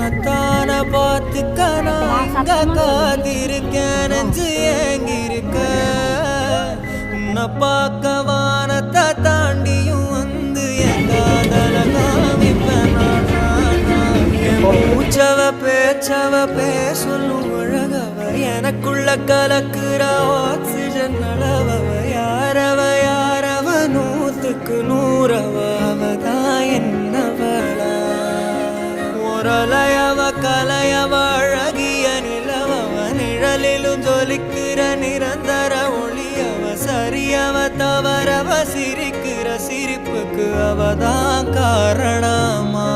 உன்னத்தான பார்த்துக்க நான் காத்திருக்கேன் நெஞ்சு ஏங்கிருக்க உன்னை பார்க்க வானத்தை தாண்டியும் வந்து என் காதல காமிப்பேன் மூச்சவ பேச்சவ பேசலும் அழகவ எனக்குள்ள கலக்குற ஆக்சிஜன் அளவவ யாரவ நூத்துக்கு நூறவ அவதான் என்னவளா ஒரலையவ கலையவ அழகிய நிலவவ நிழலிலும் ஜொலிக்கிற நிரந்தர ஒளியவ சரியவ தவறவ சிரிக்கிற சிரிப்புக்கு அவதான் காரணமா